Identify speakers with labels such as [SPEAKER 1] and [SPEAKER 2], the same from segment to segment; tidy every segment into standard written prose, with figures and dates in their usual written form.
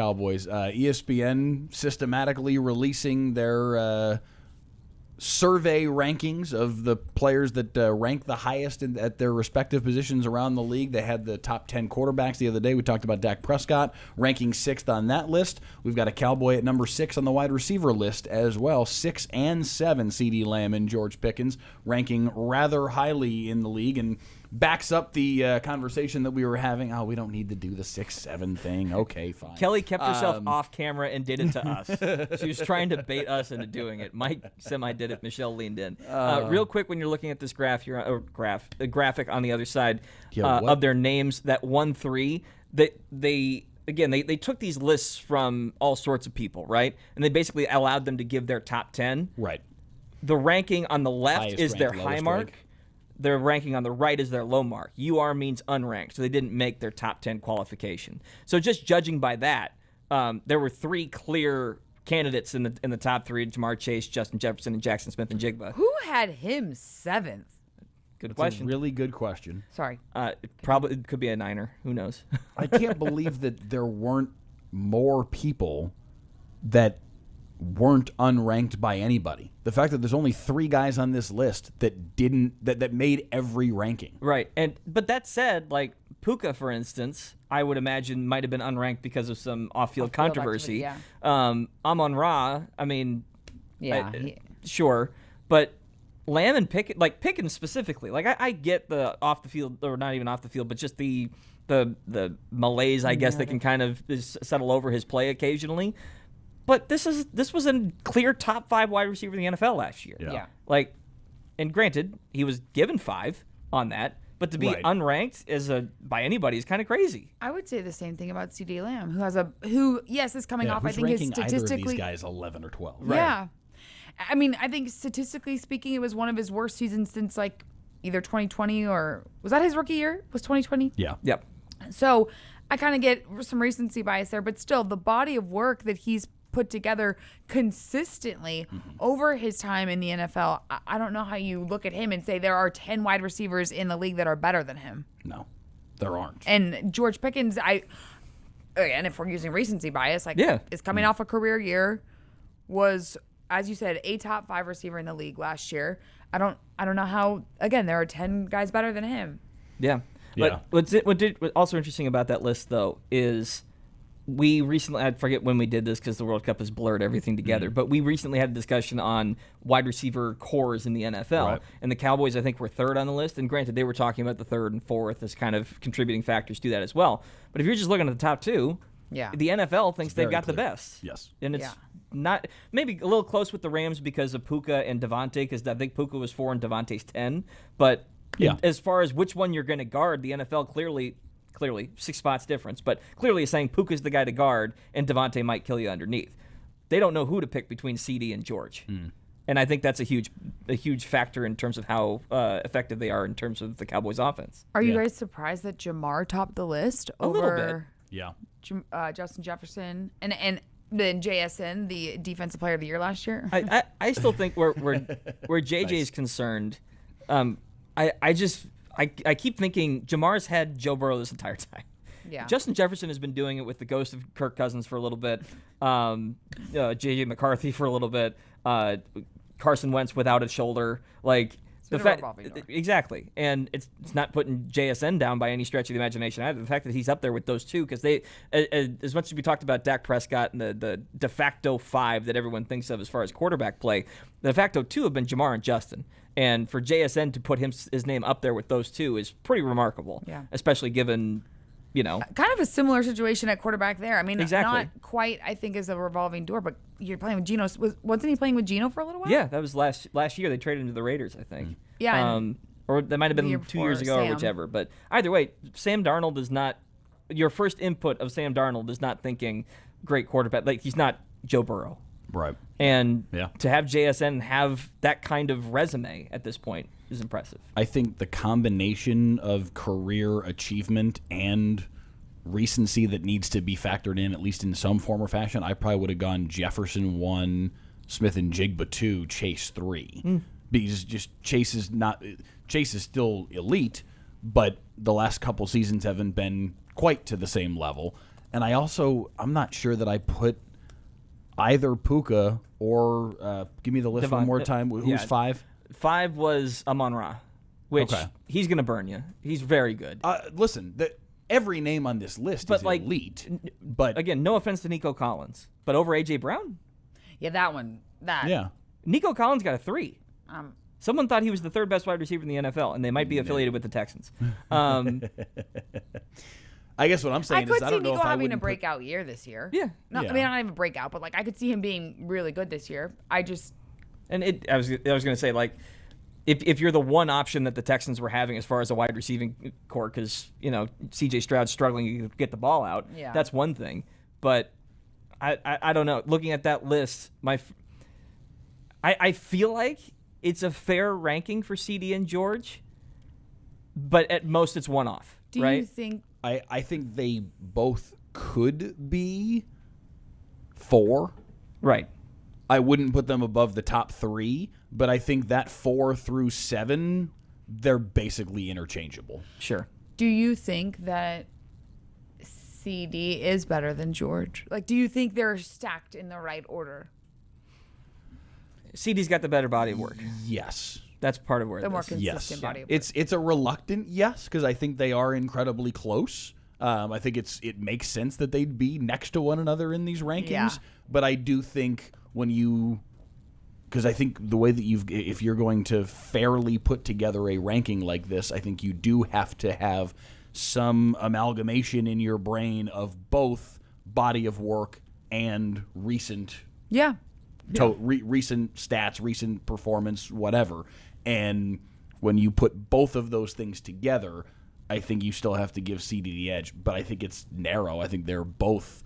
[SPEAKER 1] Cowboys. ESPN systematically releasing their survey rankings of the players that rank the highest at their respective positions around the league. They had the top 10 quarterbacks the other day. We talked about Dak Prescott ranking 6th on that list. We've got a Cowboy at number 6 on the wide receiver list as well. 6 and 7, CeeDee Lamb and George Pickens ranking rather highly in the league, and backs up the conversation that we were having. Oh, we don't need to do the 6-7 thing. Okay, fine.
[SPEAKER 2] Kelly kept herself off camera and did it to us. She was trying to bait us into doing it. Mike semi did it. Michelle leaned in. Real quick, when you're looking at this graph here, or graphic on the other side of their names, that 1-3, they took these lists from all sorts of people, right? And they basically allowed them to give their top 10.
[SPEAKER 1] Right.
[SPEAKER 2] The ranking on the left
[SPEAKER 1] Highest
[SPEAKER 2] is their
[SPEAKER 1] ranked,
[SPEAKER 2] high
[SPEAKER 1] lowest
[SPEAKER 2] mark.
[SPEAKER 1] ranked.
[SPEAKER 2] Their ranking on the right is their low mark. UR means unranked, so they didn't make their top 10 qualification. So just judging by that, there were 3 clear candidates in the top 3: Jamar Chase, Justin Jefferson, and Jackson Smith-Njigba.
[SPEAKER 3] Who had him 7th?
[SPEAKER 2] Good
[SPEAKER 1] That's
[SPEAKER 2] question.
[SPEAKER 1] a really good question.
[SPEAKER 3] Sorry.
[SPEAKER 2] Probably it could be a Niner. Who knows?
[SPEAKER 1] I can't believe that there weren't more people that weren't unranked by anybody. The fact that there's only 3 guys on this list that made every ranking.
[SPEAKER 2] Right. But that said, like Puka, for instance, I would imagine might have been unranked because of some off-field controversy. Amon-Ra, I mean, sure, but Lamb and Pickens specifically, like I get the off the field, or not even off the field, but just the malaise, I guess, that can kind of settle over his play occasionally. But this was a clear top 5 wide receiver in the NFL last year.
[SPEAKER 1] Yeah.
[SPEAKER 2] Like, and granted, he was given 5 on that, but to be unranked by anybody is kind of crazy.
[SPEAKER 3] I would say the same thing about CeeDee Lamb, who is coming off. I think
[SPEAKER 1] ranking
[SPEAKER 3] is statistically
[SPEAKER 1] either of these guys 11 or 12.
[SPEAKER 3] Right. Yeah. I mean, I think statistically speaking, it was one of his worst seasons since like either 2020 or was that his rookie year? Was 2020?
[SPEAKER 1] Yeah.
[SPEAKER 2] Yep.
[SPEAKER 3] So I kind of get some recency bias there, but still, the body of work that he's put together consistently over his time in the NFL, I don't know how you look at him and say there are 10 wide receivers in the league that are better than him.
[SPEAKER 1] No, there aren't.
[SPEAKER 3] And George Pickens, and if we're using recency bias, is coming off a career year, was, as you said, a top 5 receiver in the league last year. I don't know how, again, there are 10 guys better than him.
[SPEAKER 2] Yeah. But what's also interesting about that list, though, is we recently, I forget when we did this because the World Cup has blurred everything together, but we recently had a discussion on wide receiver cores in the NFL, and the Cowboys, I think, were 3rd on the list, and granted, they were talking about the 3rd and 4th as kind of contributing factors to that as well. But if you're just looking at the top 2, the NFL thinks they've got the best.
[SPEAKER 1] Yes.
[SPEAKER 2] And it's not, maybe a little close with the Rams because of Puka and Devontae, because I think Puka was 4 and Devontae's 10, but as far as which one you're going to guard, the NFL clearly 6 spots difference, but clearly is saying Puka's the guy to guard and Devontae might kill you underneath. They don't know who to pick between CeeDee and George. And I think that's a huge factor in terms of how effective they are in terms of the Cowboys offense.
[SPEAKER 3] Are you guys surprised that Jamar topped the list over
[SPEAKER 2] a little bit?
[SPEAKER 1] Yeah.
[SPEAKER 3] Justin Jefferson and then JSN, the defensive player of the year last year?
[SPEAKER 2] I still think where JJ is concerned, I keep thinking Jamar's had Joe Burrow this entire time. Yeah. Justin Jefferson has been doing it with the ghost of Kirk Cousins for a little bit, J.J. McCarthy for a little bit, Carson Wentz without a shoulder. Like the fact, exactly, and it's not putting JSN down by any stretch of the imagination either. The fact that he's up there with those two, because they, as much as we talked about Dak Prescott and the de facto 5 that everyone thinks of as far as quarterback play, the de facto 2 have been Jamar and Justin. And for JSN to put his name up there with those 2 is pretty remarkable, especially given,
[SPEAKER 3] kind of a similar situation at quarterback there. I mean,
[SPEAKER 2] exactly.
[SPEAKER 3] Not quite, I think, as a revolving door, but you're playing with Geno. Wasn't he playing with Geno for a little while?
[SPEAKER 2] Yeah, that was last year. They traded him to the Raiders, I think.
[SPEAKER 3] Yeah.
[SPEAKER 2] Or that might have been 2 years ago or whichever. But either way, Sam Darnold is not – your first input of Sam Darnold is not thinking great quarterback. Like, he's not Joe Burrow.
[SPEAKER 1] Right.
[SPEAKER 2] And to have JSN have that kind of resume at this point is impressive.
[SPEAKER 1] I think the combination of career achievement and recency that needs to be factored in, at least in some form or fashion, I probably would have gone Jefferson 1, Smith-Njigba 2, Chase 3. Because just Chase is still elite, but the last couple seasons haven't been quite to the same level. And I'm not sure that I put either Puka or give me the list one more time. Who's 5?
[SPEAKER 2] 5 was Amon-Ra, which he's going to burn you. He's very good.
[SPEAKER 1] Listen, every name on this list is elite. But
[SPEAKER 2] again, no offense to Nico Collins, but over A.J. Brown?
[SPEAKER 3] Yeah, that one.
[SPEAKER 1] Yeah.
[SPEAKER 2] Nico Collins got a 3. Someone thought he was the 3rd best wide receiver in the NFL, and they might be affiliated with the Texans.
[SPEAKER 1] I guess what I'm saying is I don't know if I would
[SPEAKER 3] having a breakout year this year.
[SPEAKER 2] Yeah.
[SPEAKER 3] No, I mean, not even a breakout, but I could see him being really good this year. I was
[SPEAKER 2] going to say, if you're the one option that the Texans were having as far as a wide receiving core, because C.J. Stroud's struggling to get the ball out, that's one thing. But I don't know. Looking at that list, I feel like it's a fair ranking for CD and George, but at most it's one off.
[SPEAKER 3] Do
[SPEAKER 2] right?
[SPEAKER 3] you think?
[SPEAKER 1] I think they both could be 4.
[SPEAKER 2] Right.
[SPEAKER 1] I wouldn't put them above the top 3, but I think that 4 through 7, they're basically interchangeable.
[SPEAKER 2] Sure.
[SPEAKER 3] Do you think that CD is better than George? Do you think they're stacked in the right order?
[SPEAKER 2] CD's got the better body of work.
[SPEAKER 1] Yes.
[SPEAKER 2] That's part of where
[SPEAKER 3] the more consistent body of work.
[SPEAKER 1] It's a reluctant yes, because I think they are incredibly close. I think it makes sense that they'd be next to one another in these rankings. But I do think because I think the way that if you're going to fairly put together a ranking like this, I think you do have to have some amalgamation in your brain of both body of work and recent recent stats, recent performance, whatever. And when you put both of those things together, I think you still have to give CD the edge. But I think it's narrow. I think they're both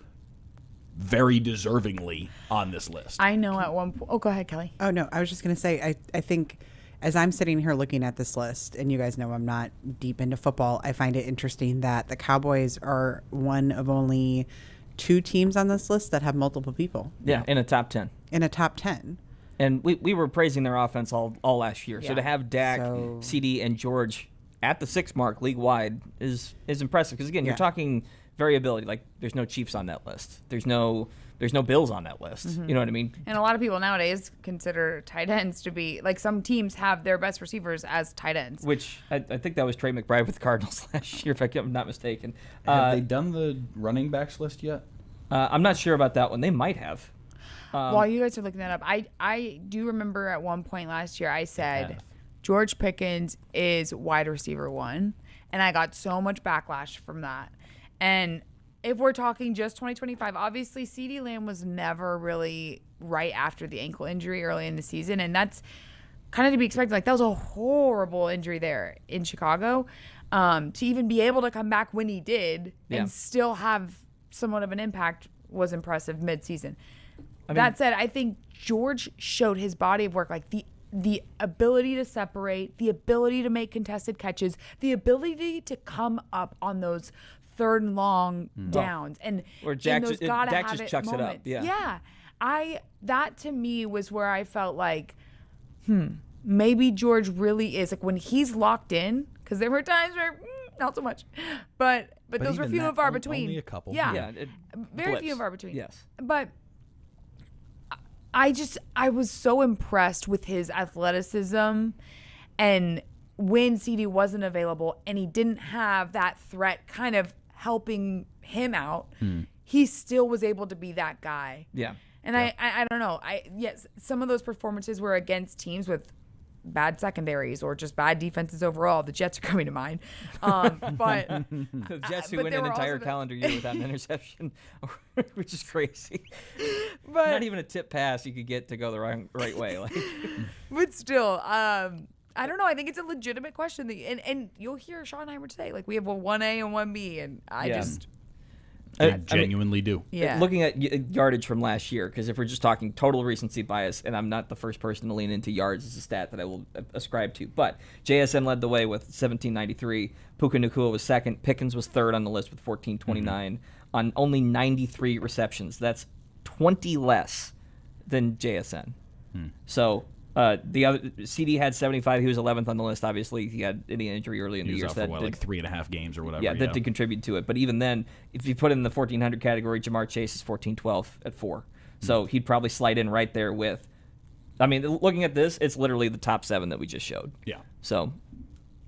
[SPEAKER 1] very deservingly on this list.
[SPEAKER 3] I know at one point. Oh, go ahead, Kelly.
[SPEAKER 4] Oh, no. I was just going to say, I think as I'm sitting here looking at this list, and you guys know I'm not deep into football, I find it interesting that the Cowboys are one of only 2 teams on this list that have multiple people.
[SPEAKER 2] Yeah, in a top 10.
[SPEAKER 4] In a top 10.
[SPEAKER 2] And we were praising their offense all last year. Yeah. So to have Dak, CD, and George at the 6 mark league-wide is impressive. Because, again, you're talking variability. There's no Chiefs on that list. There's no Bills on that list. Mm-hmm. You know what I mean?
[SPEAKER 3] And a lot of people nowadays consider tight ends to be, some teams have their best receivers as tight ends.
[SPEAKER 2] Which I think that was Trey McBride with the Cardinals last year, if I'm not mistaken.
[SPEAKER 1] Have they done the running backs list yet?
[SPEAKER 2] I'm not sure about that one. They might have.
[SPEAKER 3] While you guys are looking that up, I do remember at one point last year I said George Pickens is wide receiver 1, and I got so much backlash from that. And if we're talking just 2025, obviously CeeDee Lamb was never really right after the ankle injury early in the season, and that's kind of to be expected. That was a horrible injury there in Chicago. To even be able to come back when he did and still have somewhat of an impact was impressive mid-season. That said, I think George showed his body of work, the ability to separate, the ability to make contested catches, the ability to come up on those 3rd and long downs, and
[SPEAKER 2] where Dak
[SPEAKER 3] just
[SPEAKER 2] chucks it up.
[SPEAKER 3] Yeah. That to me was where I felt maybe George really is when he's locked in, because there were times where not so much, but those were few and far between.
[SPEAKER 1] Only a couple.
[SPEAKER 3] Yeah, very few and far between.
[SPEAKER 2] Yes,
[SPEAKER 3] but I was so impressed with his athleticism, and when CD wasn't available and he didn't have that threat kind of helping him out, he still was able to be that guy.
[SPEAKER 2] Yeah.
[SPEAKER 3] And I don't know. Yes, some of those performances were against teams with bad secondaries or just bad defenses overall. The Jets are coming to mind. But
[SPEAKER 2] the Jets who went an entire calendar year without an interception, which is crazy. But not even a tip pass you could get to go the right way.
[SPEAKER 3] But still, I don't know. I think it's a legitimate question. And you'll hear Schottenheimer today. We have a 1A and 1B, and
[SPEAKER 1] I genuinely do.
[SPEAKER 2] Yeah. Looking at yardage from last year, because if we're just talking total recency bias, and I'm not the first person to lean into yards as a stat that I will ascribe to, but JSN led the way with 1793. Puka Nacua was 2nd. Pickens was 3rd on the list with 1429 on only 93 receptions. That's 20 less than JSN. So The other CeeDee had 75. He was 11th on the list. Obviously, he had any injury early in the year.
[SPEAKER 1] He was out for like 3.5 games or whatever.
[SPEAKER 2] Yeah, that did contribute to it. But even then, if you put in the 1,400 category, Jamar Chase is 14-12 at 4. So he'd probably slide in right there with. I mean, looking at this, it's literally the top 7 that we just showed.
[SPEAKER 1] Yeah.
[SPEAKER 2] So.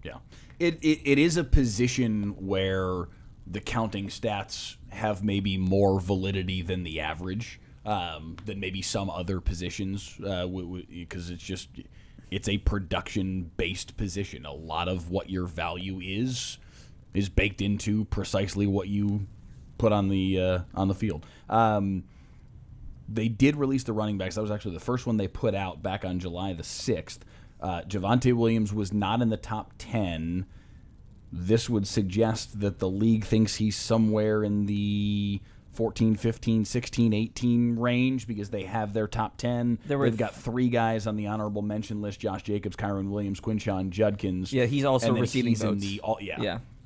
[SPEAKER 1] Yeah. It is a position where the counting stats have maybe more validity than the average, than maybe some other positions, because it's a production-based position. A lot of what your value is baked into precisely what you put on the field. They did release the running backs. That was actually the first one they put out back on July the 6th. Javonte Williams was not in the top 10. This would suggest that the league thinks he's somewhere in the 14, 15, 16, 18 range because they have their top 10. They've got 3 guys on the honorable mention list: Josh Jacobs, Kyron Williams, Quinshon Judkins.
[SPEAKER 2] Yeah, he's also receiving votes.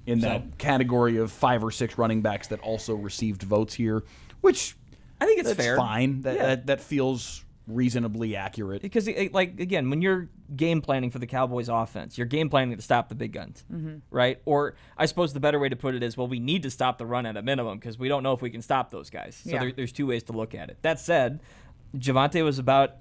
[SPEAKER 1] In that category of 5 or 6 running backs that also received votes here, which
[SPEAKER 2] I think it's fair.
[SPEAKER 1] Fine. That feels reasonably accurate.
[SPEAKER 2] Because, like, again, when you're game planning for the Cowboys offense, you're game planning to stop the big guns, right? Or I suppose the better way to put it is, well, we need to stop the run at a minimum because we don't know if we can stop those guys. So there's 2 ways to look at it. That said, Javonte was about,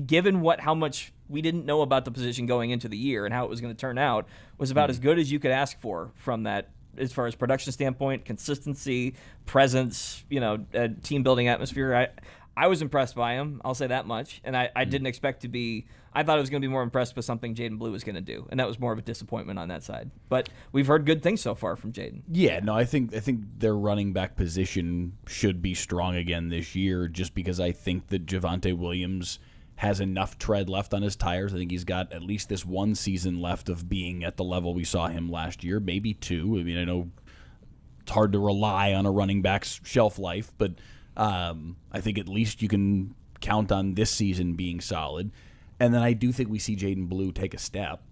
[SPEAKER 2] given how much we didn't know about the position going into the year and how it was going to turn out, was about as good as you could ask for from that as far as production standpoint, consistency, presence, team building atmosphere. I was impressed by him. I'll say that much. And I didn't expect to be. I thought I was going to be more impressed with something Jaden Blue was going to do, and that was more of a disappointment on that side. But we've heard good things so far from Jaden.
[SPEAKER 1] Yeah, no, I think their running back position should be strong again this year, just because I think that Javonte Williams has enough tread left on his tires. I think he's got at least this 1 season left of being at the level we saw him last year, maybe 2. I mean, I know it's hard to rely on a running back's shelf life, but I think at least you can count on this season being solid. And then I do think we see Jaden Blue take a step.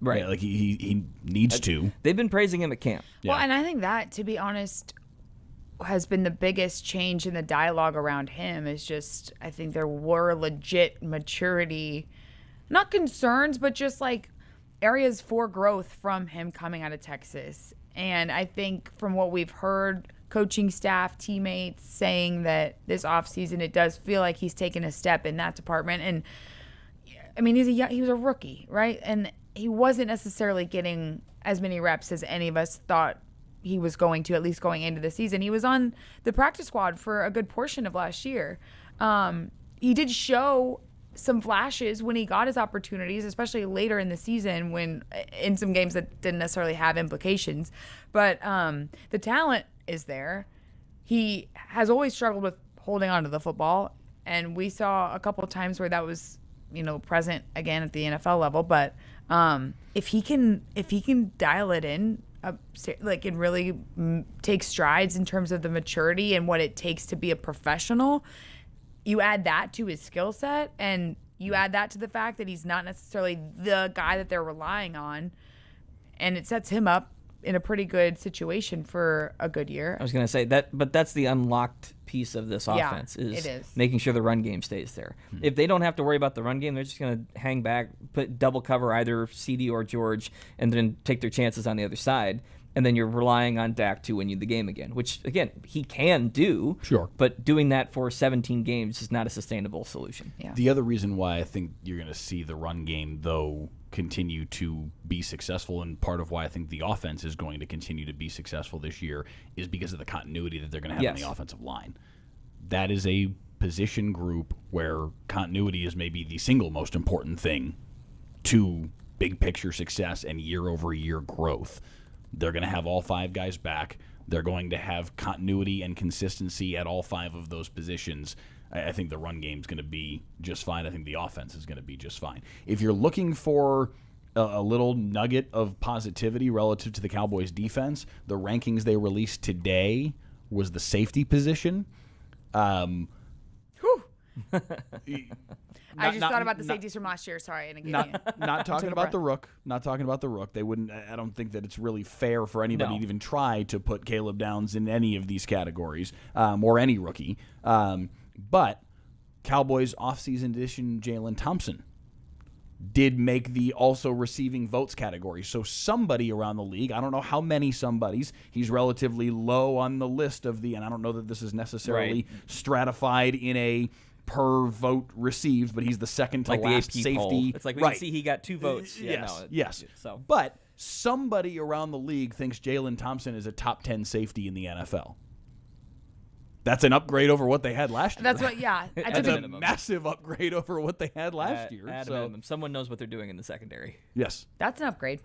[SPEAKER 2] Right.
[SPEAKER 1] Like he needs to.
[SPEAKER 2] They've been praising him at camp.
[SPEAKER 3] Yeah. Well, and I think that, to be honest, has been the biggest change in the dialogue around him is just, I think there were legit maturity, not concerns, but just like areas for growth from him coming out of Texas. And I think from what we've heard, coaching staff, teammates saying that this offseason, it does feel like he's taken a step in that department. And I mean, he was a rookie, right? And he wasn't necessarily getting as many reps as any of us thought he was going to, at least going into the season. He was on the practice squad for a good portion of last year. He did show some flashes when he got his opportunities, especially later in the season when in some games that didn't necessarily have implications. But the talent is there. He has always struggled with holding on to the football, and we saw a couple of times where that was, present again at the NFL level. But if he can dial it in, and really take strides in terms of the maturity and what it takes to be a professional, you add that to his skill set, and you add that to the fact that he's not necessarily the guy that they're relying on, and it sets him up in a pretty good situation for a good year.
[SPEAKER 2] I was going to say that, but that's the unlocked piece of this offense is making sure the run game stays there. If they don't have to worry about the run game, they're just going to hang back, put double cover either CeeDee or George, and then take their chances on the other side. And then you're relying on Dak to win you the game again, which, again, he can do.
[SPEAKER 1] Sure.
[SPEAKER 2] But doing that for 17 games is not a sustainable solution.
[SPEAKER 3] Yeah.
[SPEAKER 1] The other reason why I think you're going to see the run game, though, continue to be successful, and part of why I think the offense is going to continue to be successful this year, is because of the continuity that they're going to have on the offensive line. That is a position group where continuity is maybe the single most important thing to big picture success and year-over-year growth. They're going to have all 5 guys back. They're going to have continuity and consistency at all 5 of those positions. I think the run game is going to be just fine. I think the offense is going to be just fine. If you're looking for a little nugget of positivity relative to the Cowboys' defense, the rankings they released today was the safety position.
[SPEAKER 3] I just thought about the safeties from last year. Sorry,
[SPEAKER 1] not talking about the rook. Not talking about the rook. They wouldn't. I don't think that it's really fair for anybody to even try to put Caleb Downs in any of these categories, or any rookie. But Cowboys offseason addition Jalen Thompson did make the also receiving votes category. So somebody around the league, I don't know how many somebodies, he's relatively low on the list of and I don't know that this is necessarily stratified in a per vote received, but he's the second to
[SPEAKER 2] like
[SPEAKER 1] last
[SPEAKER 2] the AP
[SPEAKER 1] safety.
[SPEAKER 2] Poll. It's like we can see he got 2 votes.
[SPEAKER 1] Yes.
[SPEAKER 2] So,
[SPEAKER 1] but somebody around the league thinks Jalen Thompson is a top 10 safety in the NFL. That's an upgrade over what they had last year.
[SPEAKER 3] That's what,
[SPEAKER 1] That's a massive upgrade over what they had last year.
[SPEAKER 2] At a minimum. Someone knows what they're doing in the secondary.
[SPEAKER 1] Yes.
[SPEAKER 3] That's an upgrade.